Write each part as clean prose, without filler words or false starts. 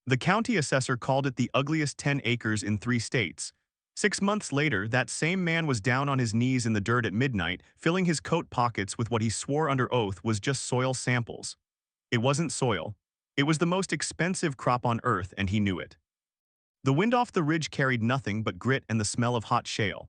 The county assessor called it the ugliest 10 acres in 3 states. 6 months later, that same man was down on his knees in the dirt at midnight, filling his coat pockets with what he swore under oath was just soil samples. It wasn't soil. It was the most expensive crop on earth, and he knew it. The wind off the ridge carried nothing but grit and the smell of hot shale.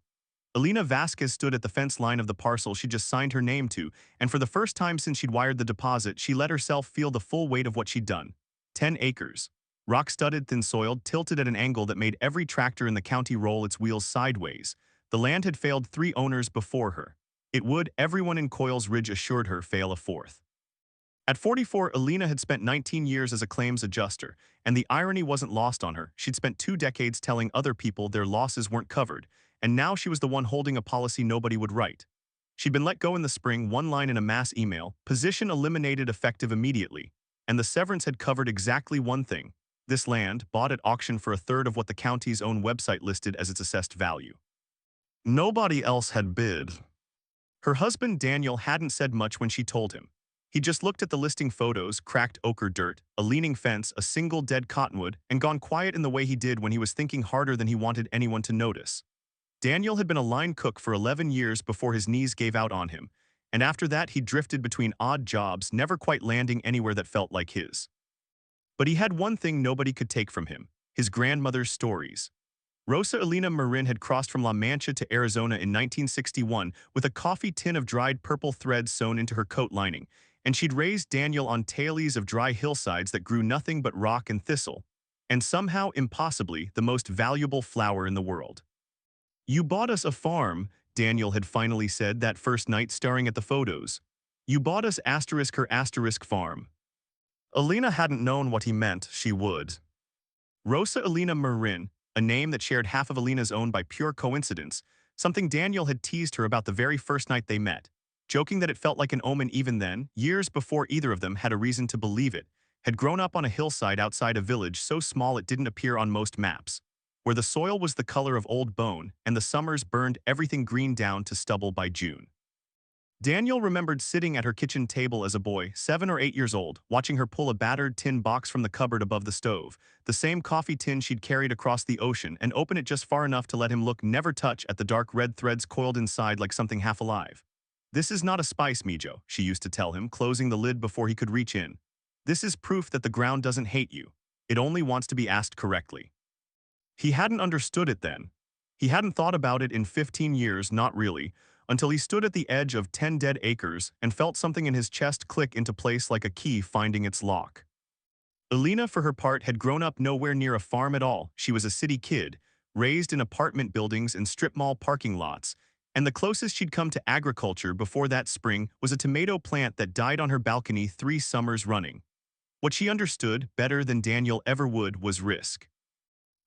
Alina Vasquez stood at the fence line of the parcel she'd just signed her name to, and for the first time since she'd wired the deposit, she let herself feel the full weight of what she'd done. 10 acres. Rock-studded, thin-soiled, tilted at an angle that made every tractor in the county roll its wheels sideways. The land had failed 3 owners before her. It would, everyone in Coyle's Ridge assured her, fail a fourth. At 44, Alina had spent 19 years as a claims adjuster, and the irony wasn't lost on her. She'd spent 2 decades telling other people their losses weren't covered, and now she was the one holding a policy nobody would write. She'd been let go in the spring, one line in a mass email, position eliminated effective immediately, and the severance had covered exactly one thing. This land, bought at auction for a third of what the county's own website listed as its assessed value. Nobody else had bid. Her husband Daniel hadn't said much when she told him. He just looked at the listing photos, cracked ochre dirt, a leaning fence, a single dead cottonwood, and gone quiet in the way he did when he was thinking harder than he wanted anyone to notice. Daniel had been a line cook for 11 years before his knees gave out on him, and after that he drifted between odd jobs, never quite landing anywhere that felt like his. But he had one thing nobody could take from him: his grandmother's stories. Rosa Elena Marin had crossed from La Mancha to Arizona in 1961 with a coffee tin of dried purple thread sewn into her coat lining, and she'd raised Daniel on tailies of dry hillsides that grew nothing but rock and thistle, and somehow, impossibly, the most valuable flower in the world. "You bought us a farm," Daniel had finally said that first night staring at the photos. "You bought us *her* farm." Alina hadn't known what he meant. She would. Rosa Elena Marin, a name that shared half of Alina's own by pure coincidence, something Daniel had teased her about the very first night they met, joking that it felt like an omen even then, years before either of them had a reason to believe it, had grown up on a hillside outside a village so small it didn't appear on most maps, where the soil was the color of old bone and the summers burned everything green down to stubble by June. Daniel remembered sitting at her kitchen table as a boy, 7 or 8 years old, watching her pull a battered tin box from the cupboard above the stove, the same coffee tin she'd carried across the ocean, and open it just far enough to let him look, never touch, at the dark red threads coiled inside like something half alive. "This is not a spice, Mijo," she used to tell him, closing the lid before he could reach in. "This is proof that the ground doesn't hate you. It only wants to be asked correctly." He hadn't understood it then. He hadn't thought about it in 15 years, not really, until he stood at the edge of 10 dead acres and felt something in his chest click into place like a key finding its lock. Alina, for her part, had grown up nowhere near a farm at all. She was a city kid, raised in apartment buildings and strip mall parking lots, and the closest she'd come to agriculture before that spring was a tomato plant that died on her balcony 3 summers running. What she understood, better than Daniel ever would, was risk.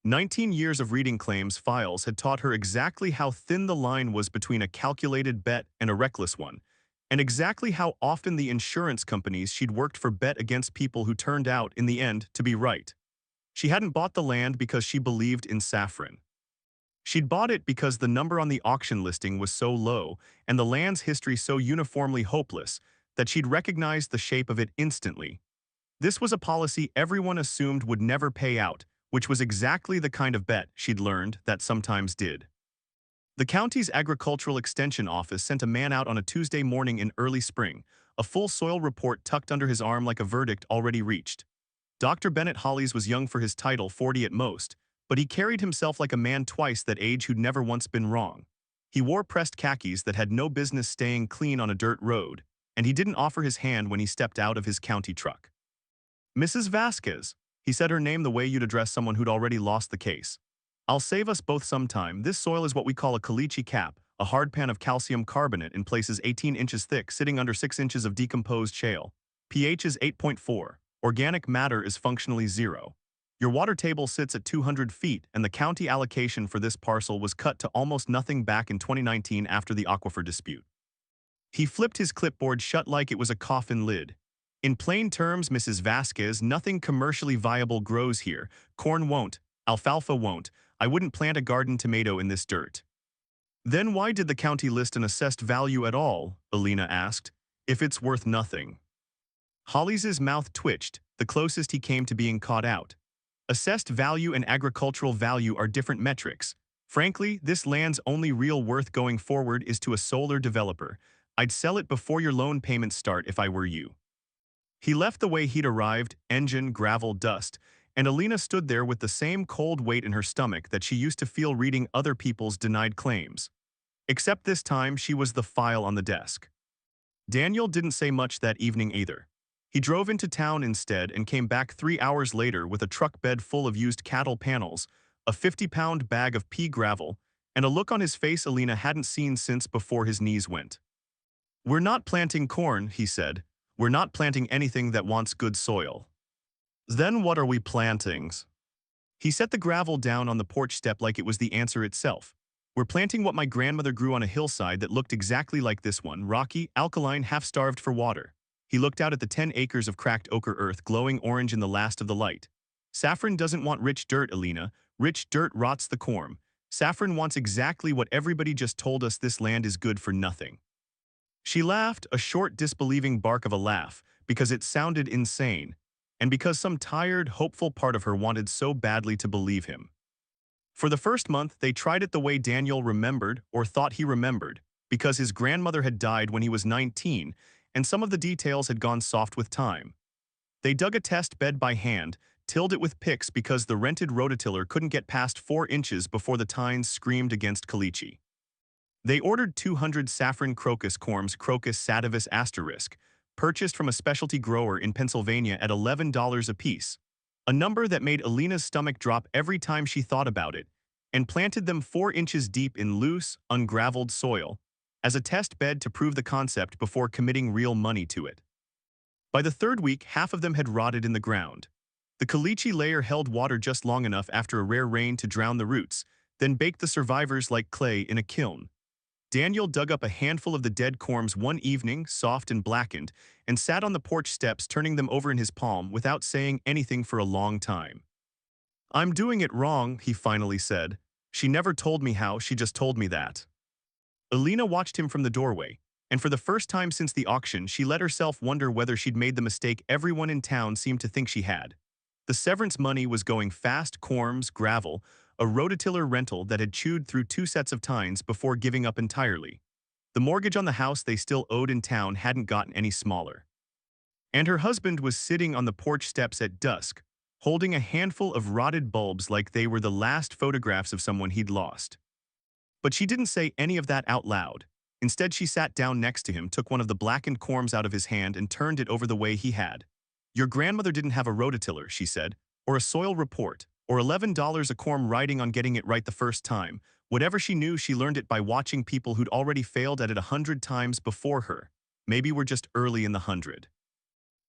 19 years of reading claims files had taught her exactly how thin the line was between a calculated bet and a reckless one, and exactly how often the insurance companies she'd worked for bet against people who turned out, in the end, to be right. She hadn't bought the land because she believed in saffron. She'd bought it because the number on the auction listing was so low and the land's history so uniformly hopeless that she'd recognized the shape of it instantly. This was a policy everyone assumed would never pay out, which was exactly the kind of bet, she'd learned, that sometimes did. The county's agricultural extension office sent a man out on a Tuesday morning in early spring, a full soil report tucked under his arm like a verdict already reached. Dr. Bennett Hollies was young for his title, 40 at most, but he carried himself like a man twice that age who'd never once been wrong. He wore pressed khakis that had no business staying clean on a dirt road, and he didn't offer his hand when he stepped out of his county truck. "Mrs. Vasquez," he said her name the way you'd address someone who'd already lost the case. "I'll save us both some time. This soil is what we call a caliche cap, a hard pan of calcium carbonate in places 18 inches thick, sitting under 6 inches of decomposed shale. pH is 8.4. Organic matter is functionally 0. Your water table sits at 200 feet, and the county allocation for this parcel was cut to almost nothing back in 2019 after the aquifer dispute." He flipped his clipboard shut like it was a coffin lid. "In plain terms, Mrs. Vasquez, nothing commercially viable grows here. Corn won't. Alfalfa won't. I wouldn't plant a garden tomato in this dirt." "Then why did the county list an assessed value at all?" Alina asked. "If it's worth nothing." Hollies' mouth twitched, the closest he came to being caught out. Assessed value and agricultural value are different metrics. Frankly, this land's only real worth going forward is to a solar developer. I'd sell it before your loan payments start if I were you. He left the way he'd arrived, engine, gravel, dust, and Alina stood there with the same cold weight in her stomach that she used to feel reading other people's denied claims. Except this time she was the file on the desk. Daniel didn't say much that evening either. He drove into town instead and came back 3 hours later with a truck bed full of used cattle panels, a 50-pound bag of pea gravel, and a look on his face Alina hadn't seen since before his knees went. "We're not planting corn," he said. "We're not planting anything that wants good soil." "Then what are we planting?" He set the gravel down on the porch step like it was the answer itself. "We're planting what my grandmother grew on a hillside that looked exactly like this one, rocky, alkaline, half-starved for water." He looked out at the 10 acres of cracked ochre earth glowing orange in the last of the light. "Saffron doesn't want rich dirt, Alina. Rich dirt rots the corn. Saffron wants exactly what everybody just told us: this land is good for nothing." She laughed, a short, disbelieving bark of a laugh, because it sounded insane, and because some tired, hopeful part of her wanted so badly to believe him. For the first month, they tried it the way Daniel remembered, or thought he remembered, because his grandmother had died when he was 19, and some of the details had gone soft with time. They dug a test bed by hand, tilled it with picks because the rented rototiller couldn't get past 4 inches before the tines screamed against caliche. They ordered 200 saffron crocus corms, Crocus sativus asterisk, purchased from a specialty grower in Pennsylvania at $11 apiece, a number that made Alina's stomach drop every time she thought about it, and planted them 4 inches deep in loose, ungraveled soil, as a test bed to prove the concept before committing real money to it. By the third week, half of them had rotted in the ground. The caliche layer held water just long enough after a rare rain to drown the roots, then baked the survivors like clay in a kiln. Daniel dug up a handful of the dead corms one evening, soft and blackened, and sat on the porch steps turning them over in his palm without saying anything for a long time. "I'm doing it wrong," he finally said. "She never told me how, she just told me that." Alina watched him from the doorway, and for the first time since the auction, she let herself wonder whether she'd made the mistake everyone in town seemed to think she had. The severance money was going fast: corms, gravel, a rototiller rental that had chewed through 2 sets of tines before giving up entirely. The mortgage on the house they still owed in town hadn't gotten any smaller. And her husband was sitting on the porch steps at dusk, holding a handful of rotted bulbs like they were the last photographs of someone he'd lost. But she didn't say any of that out loud. Instead, she sat down next to him, took one of the blackened corms out of his hand, and turned it over the way he had. "Your grandmother didn't have a rototiller," she said, "or a soil report, or $11 a corm riding on getting it right the first time. Whatever she knew, she learned it by watching people who'd already failed at it 100 times before her. Maybe we're just early in the 100.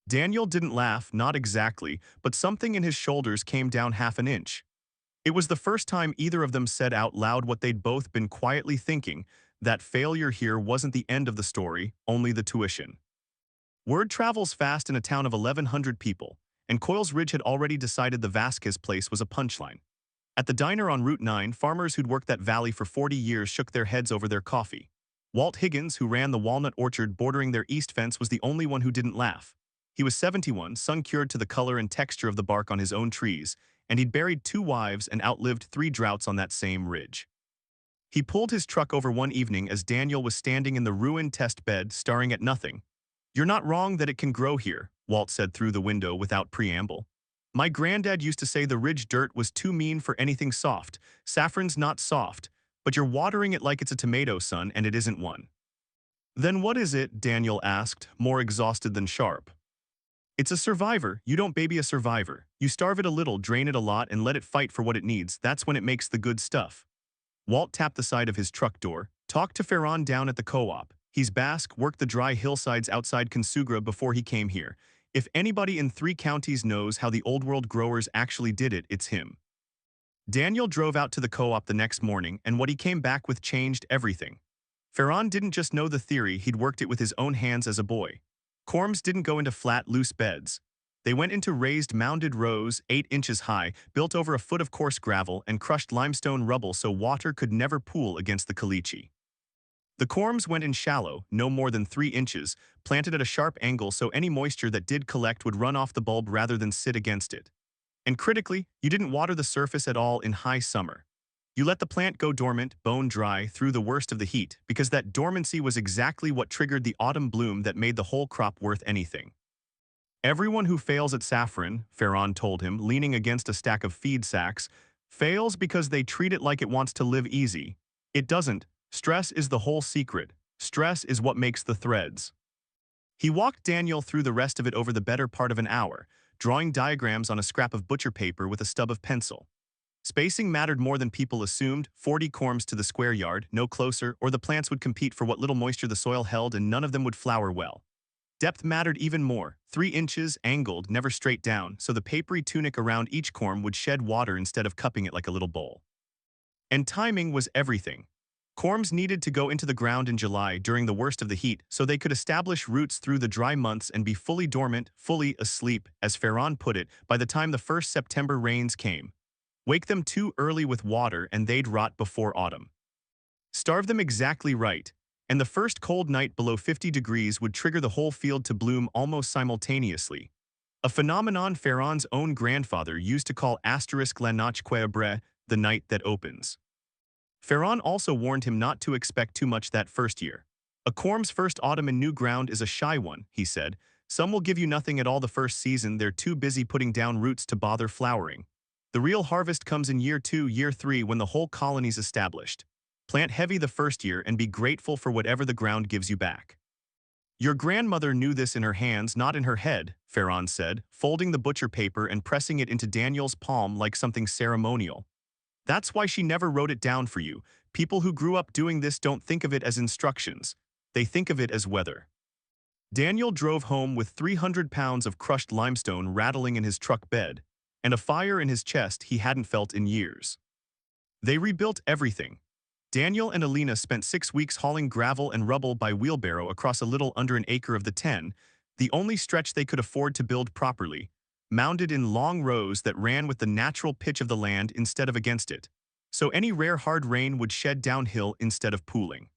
Daniel didn't laugh, not exactly, but something in his shoulders came down half an inch. It was the first time either of them said out loud what they'd both been quietly thinking: that failure here wasn't the end of the story, only the tuition. Word travels fast in a town of 1,100 people, and Coyle's Ridge had already decided the Vasquez place was a punchline. At the diner on Route 9, farmers who'd worked that valley for 40 years shook their heads over their coffee. Walt Higgins, who ran the walnut orchard bordering their east fence, was the only one who didn't laugh. He was 71, sun-cured to the color and texture of the bark on his own trees, and he'd buried 2 wives and outlived 3 droughts on that same ridge. He pulled his truck over one evening as Daniel was standing in the ruined test bed, staring at nothing. "You're not wrong that it can grow here," Walt said through the window without preamble. "My granddad used to say the ridge dirt was too mean for anything soft. Saffron's not soft, but you're watering it like it's a tomato, son, and it isn't one." "Then what is it?" Daniel asked, more exhausted than sharp. "It's a survivor. You don't baby a survivor. You starve it a little, drain it a lot, and let it fight for what it needs. That's when it makes the good stuff." Walt tapped the side of his truck door. "Talked to Ferran down at the co-op. He's Basque, worked the dry hillsides outside Consugra before he came here. If anybody in 3 counties knows how the old world growers actually did it, it's him." Daniel drove out to the co-op the next morning, and what he came back with changed everything. Ferran didn't just know the theory, he'd worked it with his own hands as a boy. Corms didn't go into flat, loose beds. They went into raised, mounded rows, 8 inches high, built over a foot of coarse gravel and crushed limestone rubble so water could never pool against the caliche. The corms went in shallow, no more than 3 inches, planted at a sharp angle so any moisture that did collect would run off the bulb rather than sit against it. And critically, you didn't water the surface at all in high summer. You let the plant go dormant, bone dry, through the worst of the heat, because that dormancy was exactly what triggered the autumn bloom that made the whole crop worth anything. Everyone who fails at saffron, Ferran told him, leaning against a stack of feed sacks, fails because they treat it like it wants to live easy. It doesn't. Stress is the whole secret. Stress is what makes the threads. He walked Daniel through the rest of it over the better part of an hour, drawing diagrams on a scrap of butcher paper with a stub of pencil. Spacing mattered more than people assumed, 40 corms to the square yard, no closer, or the plants would compete for what little moisture the soil held and none of them would flower well. Depth mattered even more, 3 inches, angled, never straight down, so the papery tunic around each corm would shed water instead of cupping it like a little bowl. And timing was everything. Corms needed to go into the ground in July during the worst of the heat so they could establish roots through the dry months and be fully dormant, fully asleep, as Ferran put it, by the time the first September rains came. Wake them too early with water and they'd rot before autumn. Starve them exactly right, and the first cold night below 50 degrees would trigger the whole field to bloom almost simultaneously. A phenomenon Ferran's own grandfather used to call asterisk la noche que abre, the night that opens. Ferran also warned him not to expect too much that first year. A corm's first autumn in new ground is a shy one, he said. Some will give you nothing at all the first season, they're too busy putting down roots to bother flowering. The real harvest comes in year 2, year 3 when the whole colony's established. Plant heavy the first year and be grateful for whatever the ground gives you back. Your grandmother knew this in her hands, not in her head, Ferran said, folding the butcher paper and pressing it into Daniel's palm like something ceremonial. That's why she never wrote it down for you. People who grew up doing this don't think of it as instructions. They think of it as weather. Daniel drove home with 300 pounds of crushed limestone rattling in his truck bed, and a fire in his chest he hadn't felt in years. They rebuilt everything. Daniel and Alina spent 6 weeks hauling gravel and rubble by wheelbarrow across a little under an acre of the 10, the only stretch they could afford to build properly, mounded in long rows that ran with the natural pitch of the land instead of against it, so any rare hard rain would shed downhill instead of pooling.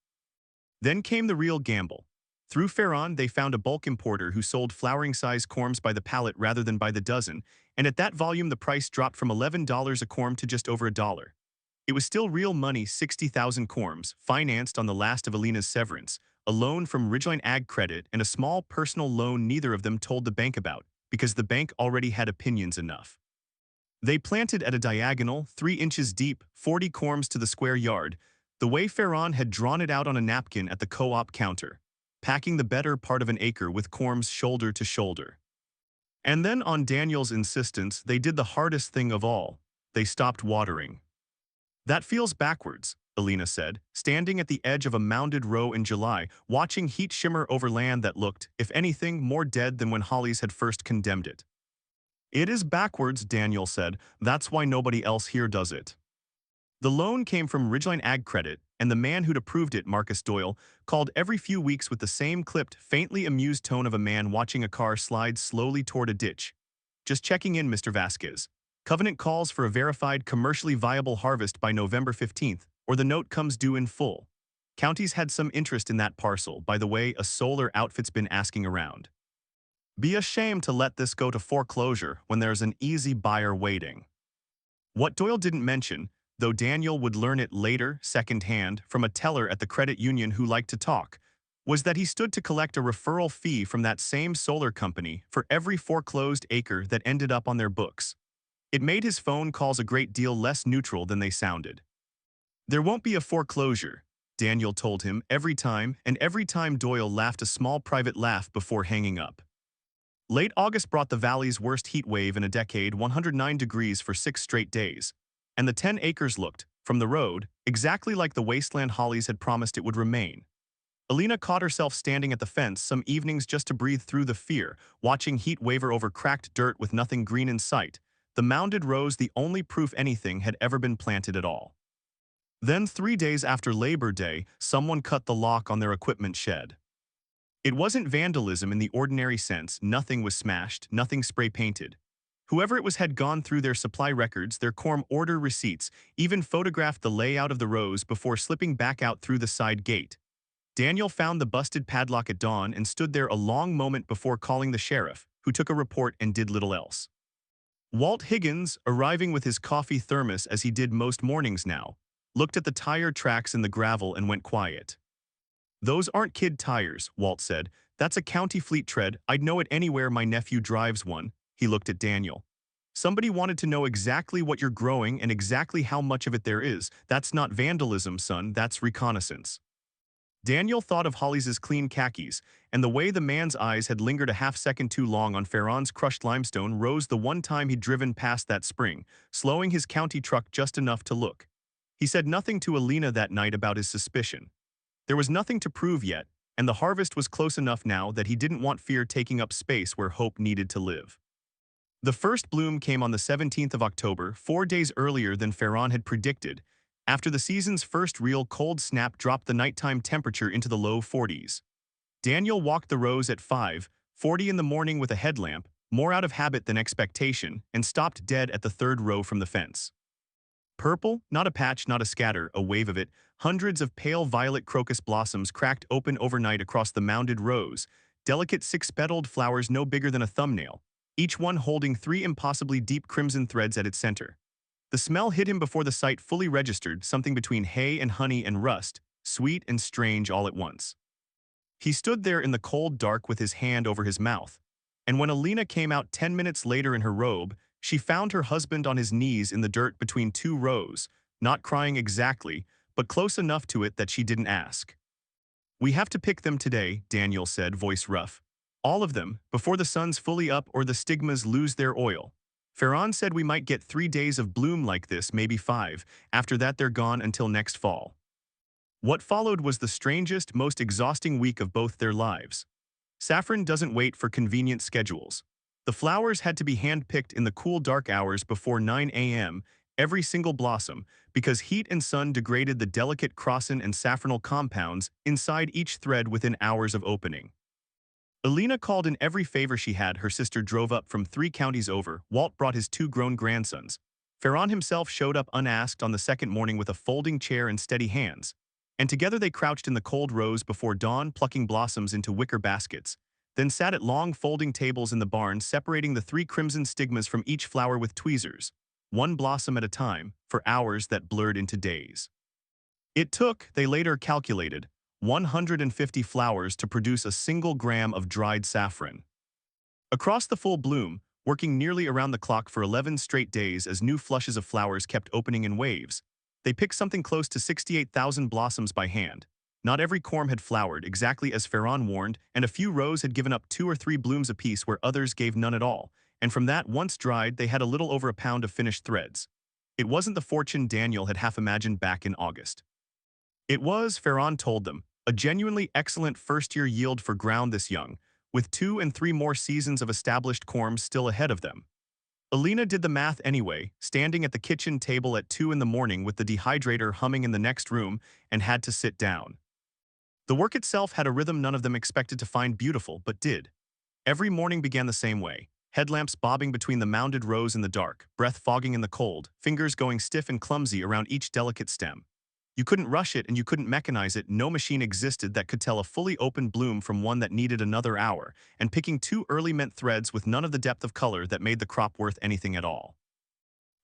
Then came the real gamble. Through Ferran, they found a bulk importer who sold flowering-size corms by the pallet rather than by the dozen, and at that volume the price dropped from $11 a corm to just over $1. It was still real money, 60,000 corms, financed on the last of Alina's severance, a loan from Ridgeline Ag Credit, and a small personal loan neither of them told the bank about, because the bank already had opinions enough. They planted at a diagonal, 3 inches deep, 40 corms to the square yard, the way Ferran had drawn it out on a napkin at the co-op counter, packing the better part of an acre with corms shoulder to shoulder. And then, on Daniel's insistence, they did the hardest thing of all. They stopped watering. That feels backwards, Alina said, standing at the edge of a mounded row in July, watching heat shimmer over land that looked, if anything, more dead than when Hollies had first condemned it. It is backwards, Daniel said. That's why nobody else here does it. The loan came from Ridgeline Ag Credit, and the man who'd approved it, Marcus Doyle, called every few weeks with the same clipped, faintly amused tone of a man watching a car slide slowly toward a ditch. Just checking in, Mr. Vasquez. Covenant calls for a verified, commercially viable harvest by November 15th, or the note comes due in full. Counties had some interest in that parcel, by the way, a solar outfit's been asking around. Be a shame to let this go to foreclosure when there's an easy buyer waiting. What Doyle didn't mention, though Daniel would learn it later, secondhand, from a teller at the credit union who liked to talk, was that he stood to collect a referral fee from that same solar company for every foreclosed acre that ended up on their books. It made his phone calls a great deal less neutral than they sounded. There won't be a foreclosure, Daniel told him every time, and every time Doyle laughed a small private laugh before hanging up. Late August brought the valley's worst heat wave in a decade, 109 degrees for 6 straight days, and the 10 acres looked, from the road, exactly like the wasteland Hollies had promised it would remain. Alina caught herself standing at the fence some evenings just to breathe through the fear, watching heat waver over cracked dirt with nothing green in sight, the mounded rows the only proof anything had ever been planted at all. Then 3 days after Labor Day, someone cut the lock on their equipment shed. It wasn't vandalism in the ordinary sense, nothing was smashed, nothing spray-painted. Whoever it was had gone through their supply records, their corm order receipts, even photographed the layout of the rows before slipping back out through the side gate. Daniel found the busted padlock at dawn and stood there a long moment before calling the sheriff, who took a report and did little else. Walt Higgins, arriving with his coffee thermos as he did most mornings now, looked at the tire tracks in the gravel and went quiet. "Those aren't kid tires," Walt said. "That's a county fleet tread. I'd know it anywhere my nephew drives one." He looked at Daniel. "Somebody wanted to know exactly what you're growing and exactly how much of it there is. That's not vandalism, son, that's reconnaissance." Daniel thought of Holly's clean khakis, and the way the man's eyes had lingered a half-second too long on Ferran's crushed limestone rose the one time he'd driven past that spring, slowing his county truck just enough to look. He said nothing to Alina that night about his suspicion. There was nothing to prove yet, and the harvest was close enough now that he didn't want fear taking up space where hope needed to live. The first bloom came on the 17th of October, 4 days earlier than Ferran had predicted, after the season's first real cold snap dropped the nighttime temperature into the low 40s. Daniel walked the rows at 5:40 in the morning with a headlamp, more out of habit than expectation, and stopped dead at the third row from the fence. Purple, not a patch, not a scatter, a wave of it, hundreds of pale violet crocus blossoms cracked open overnight across the mounded rows, delicate six-petaled flowers no bigger than a thumbnail, each one holding three impossibly deep crimson threads at its center. The smell hit him before the sight fully registered, something between hay and honey and rust, sweet and strange all at once. He stood there in the cold dark with his hand over his mouth, and when Alina came out 10 minutes later in her robe, she found her husband on his knees in the dirt between two rows, not crying exactly, but close enough to it that she didn't ask. "We have to pick them today," Daniel said, voice rough. "All of them, before the sun's fully up or the stigmas lose their oil. Ferran said we might get 3 days of bloom like this, maybe 5. After that they're gone until next fall." What followed was the strangest, most exhausting week of both their lives. Saffron doesn't wait for convenient schedules. The flowers had to be hand-picked in the cool dark hours before 9 a.m., every single blossom, because heat and sun degraded the delicate crossin and saffronal compounds inside each thread within hours of opening. Alina called in every favor she had. Her sister drove up from 3 counties over. Walt brought his 2 grown grandsons. Ferran himself showed up unasked on the second morning with a folding chair and steady hands. And together they crouched in the cold rows before dawn, plucking blossoms into wicker baskets, then sat at long folding tables in the barn, separating the 3 crimson stigmas from each flower with tweezers, one blossom at a time, for hours that blurred into days. It took, they later calculated, 150 flowers to produce a single gram of dried saffron. Across the full bloom, working nearly around the clock for 11 straight days as new flushes of flowers kept opening in waves, they picked something close to 68,000 blossoms by hand. Not every corm had flowered, exactly as Ferran warned, and a few rows had given up 2 or 3 blooms apiece where others gave none at all, and from that, once dried, they had a little over a pound of finished threads. It wasn't the fortune Daniel had half imagined back in August. It was, Ferran told them, a genuinely excellent first-year yield for ground this young, with 2 and 3 more seasons of established corms still ahead of them. Alina did the math anyway, standing at the kitchen table at 2 in the morning with the dehydrator humming in the next room, and had to sit down. The work itself had a rhythm none of them expected to find beautiful, but did. Every morning began the same way, headlamps bobbing between the mounded rows in the dark, breath fogging in the cold, fingers going stiff and clumsy around each delicate stem. You couldn't rush it and you couldn't mechanize it. No machine existed that could tell a fully open bloom from one that needed another hour, and picking too early meant threads with none of the depth of color that made the crop worth anything at all.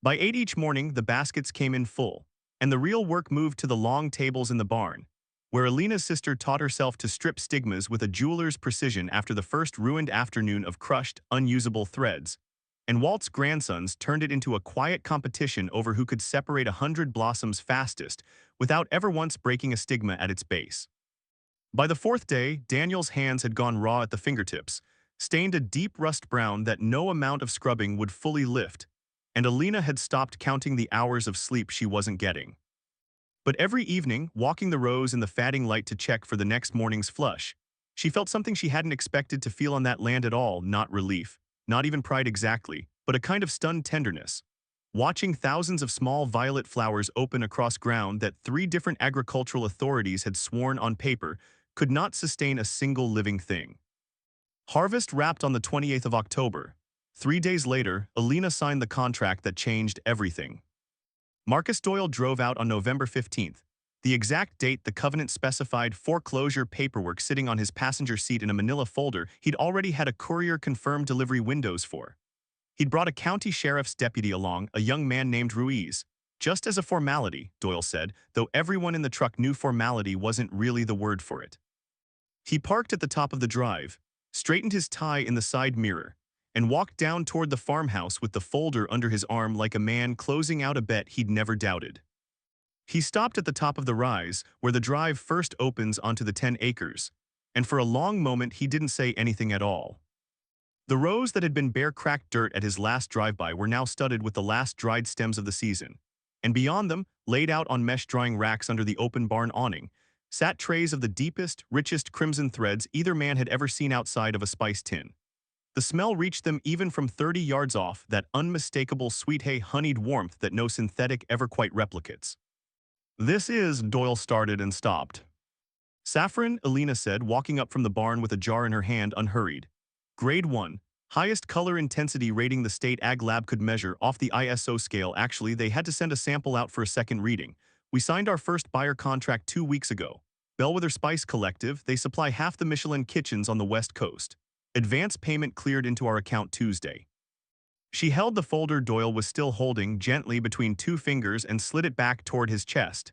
By 8 each morning, the baskets came in full, and the real work moved to the long tables in the barn, where Alina's sister taught herself to strip stigmas with a jeweler's precision after the first ruined afternoon of crushed, unusable threads, and Walt's grandsons turned it into a quiet competition over who could separate 100 blossoms fastest without ever once breaking a stigma at its base. By the 4th day, Daniel's hands had gone raw at the fingertips, stained a deep rust brown that no amount of scrubbing would fully lift, and Alina had stopped counting the hours of sleep she wasn't getting. But every evening, walking the rows in the fading light to check for the next morning's flush, she felt something she hadn't expected to feel on that land at all, not relief, not even pride exactly, but a kind of stunned tenderness. Watching thousands of small violet flowers open across ground that 3 different agricultural authorities had sworn on paper could not sustain a single living thing. Harvest wrapped on the 28th of October. 3 days later, Alina signed the contract that changed everything. Marcus Doyle drove out on November 15th, the exact date the covenant specified, foreclosure paperwork sitting on his passenger seat in a manila folder he'd already had a courier confirm delivery windows for. He'd brought a county sheriff's deputy along, a young man named Ruiz. Just as a formality, Doyle said, though everyone in the truck knew formality wasn't really the word for it. He parked at the top of the drive, straightened his tie in the side mirror, and walked down toward the farmhouse with the folder under his arm like a man closing out a bet he'd never doubted. He stopped at the top of the rise, where the drive first opens onto the 10 acres, and for a long moment he didn't say anything at all. The rows that had been bare cracked dirt at his last drive-by were now studded with the last dried stems of the season, and beyond them, laid out on mesh drying racks under the open barn awning, sat trays of the deepest, richest crimson threads either man had ever seen outside of a spice tin. The smell reached them even from 30 yards off, that unmistakable sweet hay honeyed warmth that no synthetic ever quite replicates. "This is," Doyle started and stopped. "Saffron," Alina said, walking up from the barn with a jar in her hand, unhurried. "Grade 1. Highest color intensity rating the state ag lab could measure off the ISO scale. Actually, they had to send a sample out for a second reading. We signed our first buyer contract 2 weeks ago. Bellwether Spice Collective, they supply half the Michelin kitchens on the West Coast. Advance payment cleared into our account Tuesday." She held the folder Doyle was still holding gently between two fingers and slid it back toward his chest.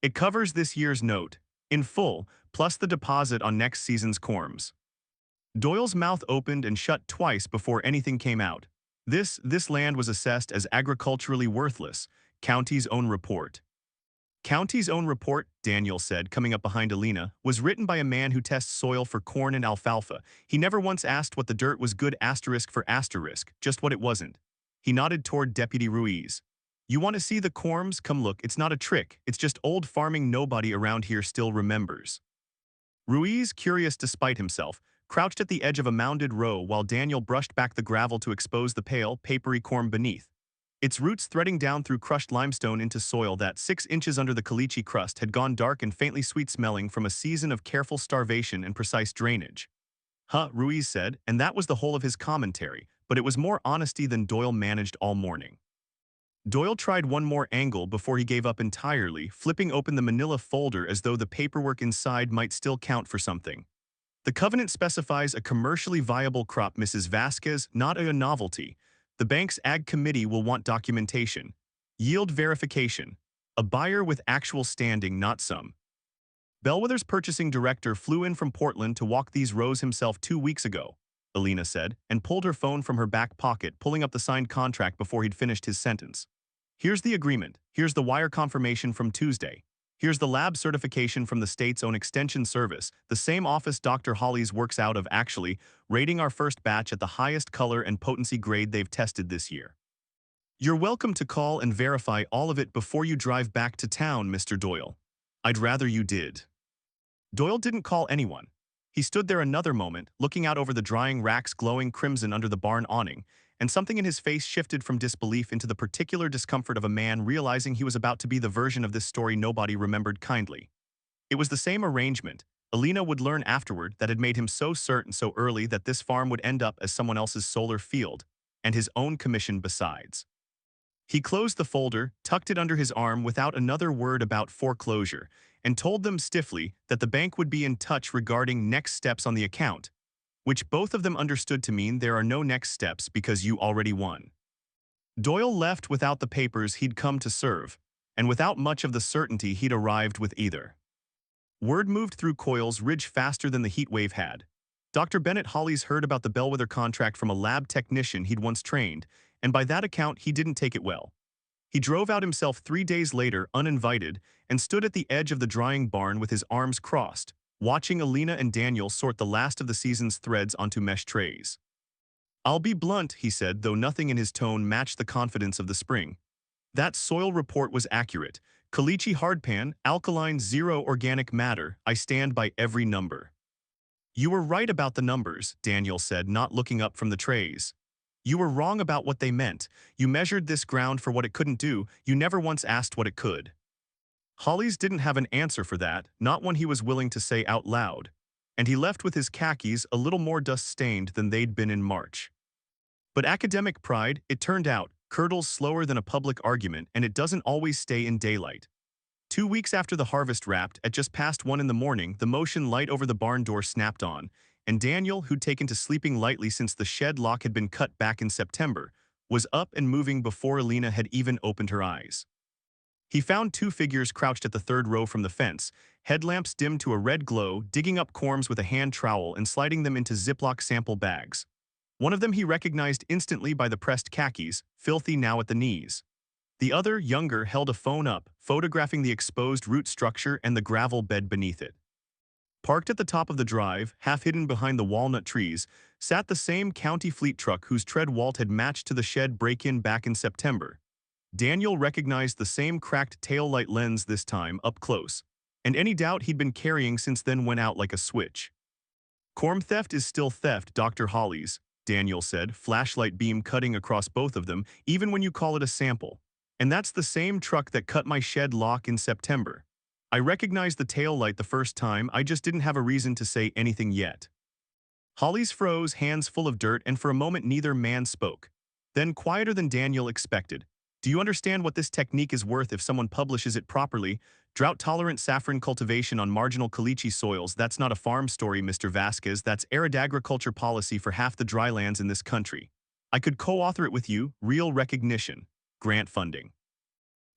"It covers this year's note, in full, plus the deposit on next season's corms." Doyle's mouth opened and shut twice before anything came out. This land was assessed as agriculturally worthless, county's own report. "County's own report," Daniel said, coming up behind Alina, "was written by a man who tests soil for corn and alfalfa. He never once asked what the dirt was good asterisk for asterisk, just what it wasn't." He nodded toward Deputy Ruiz. "You want to see the corms? Come look, it's not a trick, it's just old farming nobody around here still remembers." Ruiz, curious despite himself, crouched at the edge of a mounded row while Daniel brushed back the gravel to expose the pale, papery corm beneath. Its roots threading down through crushed limestone into soil that 6 inches under the caliche crust had gone dark and faintly sweet-smelling from a season of careful starvation and precise drainage. "Huh," Ruiz said, and that was the whole of his commentary, but it was more honesty than Doyle managed all morning. Doyle tried one more angle before he gave up entirely, flipping open the manila folder as though the paperwork inside might still count for something. "The covenant specifies a commercially viable crop, Mrs. Vasquez, not a novelty. The bank's ag committee will want documentation. Yield verification. A buyer with actual standing, not some." "Bellwether's purchasing director flew in from Portland to walk these rows himself 2 weeks ago," Alina said, and pulled her phone from her back pocket, pulling up the signed contract before he'd finished his sentence. "Here's the agreement. Here's the wire confirmation from Tuesday. Here's the lab certification from the state's own extension service, the same office Dr. Hollies works out of, actually, rating our first batch at the highest color and potency grade they've tested this year. You're welcome to call and verify all of it before you drive back to town, Mr. Doyle. I'd rather you did." Doyle didn't call anyone. He stood there another moment, looking out over the drying racks glowing crimson under the barn awning, and something in his face shifted from disbelief into the particular discomfort of a man realizing he was about to be the version of this story nobody remembered kindly. It was the same arrangement, Alina would learn afterward, that had made him so certain so early that this farm would end up as someone else's solar field, and his own commission besides. He closed the folder, tucked it under his arm without another word about foreclosure, and told them stiffly that the bank would be in touch regarding next steps on the account, which both of them understood to mean there are no next steps because you already won. Doyle left without the papers he'd come to serve, and without much of the certainty he'd arrived with either. Word moved through Coils Ridge faster than the heat wave had. Dr. Bennett Hollies heard about the Bellwether contract from a lab technician he'd once trained, and by that account he didn't take it well. He drove out himself 3 days later, uninvited, and stood at the edge of the drying barn with his arms crossed, watching Alina and Daniel sort the last of the season's threads onto mesh trays. "I'll be blunt," he said, though nothing in his tone matched the confidence of the spring. "That soil report was accurate. Caliche hardpan, alkaline, zero organic matter. I stand by every number." "You were right about the numbers," Daniel said, not looking up from the trays. "You were wrong about what they meant. You measured this ground for what it couldn't do. You never once asked what it could." Hollies didn't have an answer for that, not one he was willing to say out loud, and he left with his khakis a little more dust-stained than they'd been in March. But academic pride, it turned out, curdles slower than a public argument, and it doesn't always stay in daylight. 2 weeks after the harvest wrapped, at just past 1 in the morning, the motion light over the barn door snapped on, and Daniel, who'd taken to sleeping lightly since the shed lock had been cut back in September, was up and moving before Alina had even opened her eyes. He found two figures crouched at the third row from the fence, headlamps dimmed to a red glow, digging up corms with a hand trowel and sliding them into Ziploc sample bags. One of them he recognized instantly by the pressed khakis, filthy now at the knees. The other, younger, held a phone up, photographing the exposed root structure and the gravel bed beneath it. Parked at the top of the drive, half hidden behind the walnut trees, sat the same county fleet truck whose tread Walt had matched to the shed break-in back in September. Daniel recognized the same cracked taillight lens this time, up close, and any doubt he'd been carrying since then went out like a switch. "Corm theft is still theft, Dr. Hollies," Daniel said, flashlight beam cutting across both of them, even when you call it a sample. "And that's the same truck that cut my shed lock in September. I recognized the taillight the first time, I just didn't have a reason to say anything yet." Hollies froze, hands full of dirt, and for a moment neither man spoke. Then, quieter than Daniel expected, "Do you understand what this technique is worth if someone publishes it properly? Drought-tolerant saffron cultivation on marginal caliche soils, that's not a farm story, Mr. Vasquez, that's arid agriculture policy for half the drylands in this country. I could co-author it with you, real recognition, grant funding."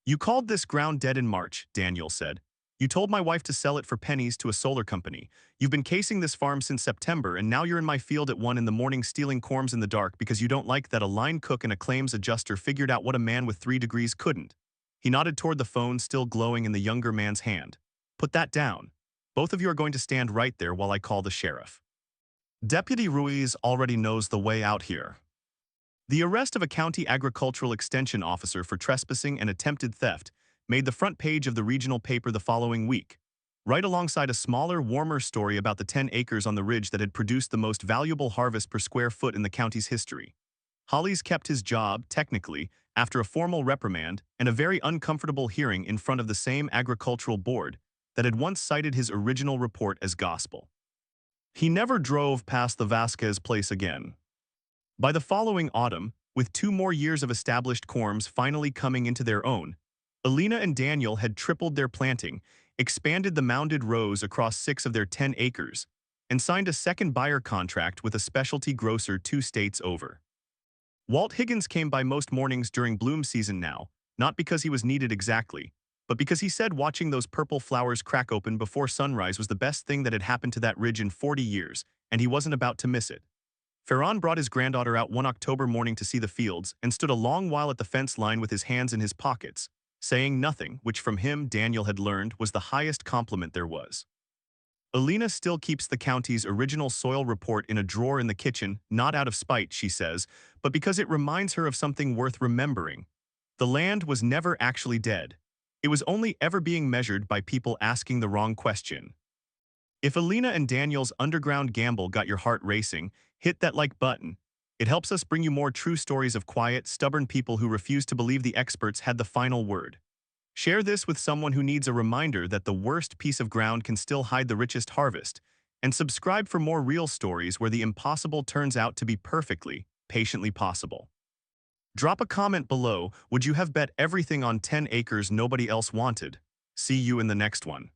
"You called this ground dead in March," Daniel said. "You told my wife to sell it for pennies to a solar company. You've been casing this farm since September, and now you're in my field at 1 in the morning stealing corms in the dark because you don't like that a line cook and a claims adjuster figured out what a man with 3 degrees couldn't." He nodded toward the phone still glowing in the younger man's hand. "Put that down. Both of you are going to stand right there while I call the sheriff. Deputy Ruiz already knows the way out here." The arrest of a county agricultural extension officer for trespassing and attempted theft made the front page of the regional paper the following week, right alongside a smaller, warmer story about the 10 acres on the ridge that had produced the most valuable harvest per square foot in the county's history. Hollies kept his job, technically, after a formal reprimand and a very uncomfortable hearing in front of the same agricultural board that had once cited his original report as gospel. He never drove past the Vasquez place again. By the following autumn, with 2 more years of established corms finally coming into their own, Alina and Daniel had tripled their planting, expanded the mounded rows across 6 of their 10 acres, and signed a second buyer contract with a specialty grocer 2 states over. Walt Higgins came by most mornings during bloom season now, not because he was needed exactly, but because he said watching those purple flowers crack open before sunrise was the best thing that had happened to that ridge in 40 years, and he wasn't about to miss it. Ferran brought his granddaughter out one October morning to see the fields and stood a long while at the fence line with his hands in his pockets, saying nothing, which from him, Daniel had learned, was the highest compliment there was. Alina still keeps the county's original soil report in a drawer in the kitchen, not out of spite, she says, but because it reminds her of something worth remembering. The land was never actually dead. It was only ever being measured by people asking the wrong question. If Alina and Daniel's underground gamble got your heart racing, hit that like button. It helps us bring you more true stories of quiet, stubborn people who refuse to believe the experts had the final word. Share this with someone who needs a reminder that the worst piece of ground can still hide the richest harvest, and subscribe for more real stories where the impossible turns out to be perfectly, patiently possible. Drop a comment below, would you have bet everything on 10 acres nobody else wanted? See you in the next one.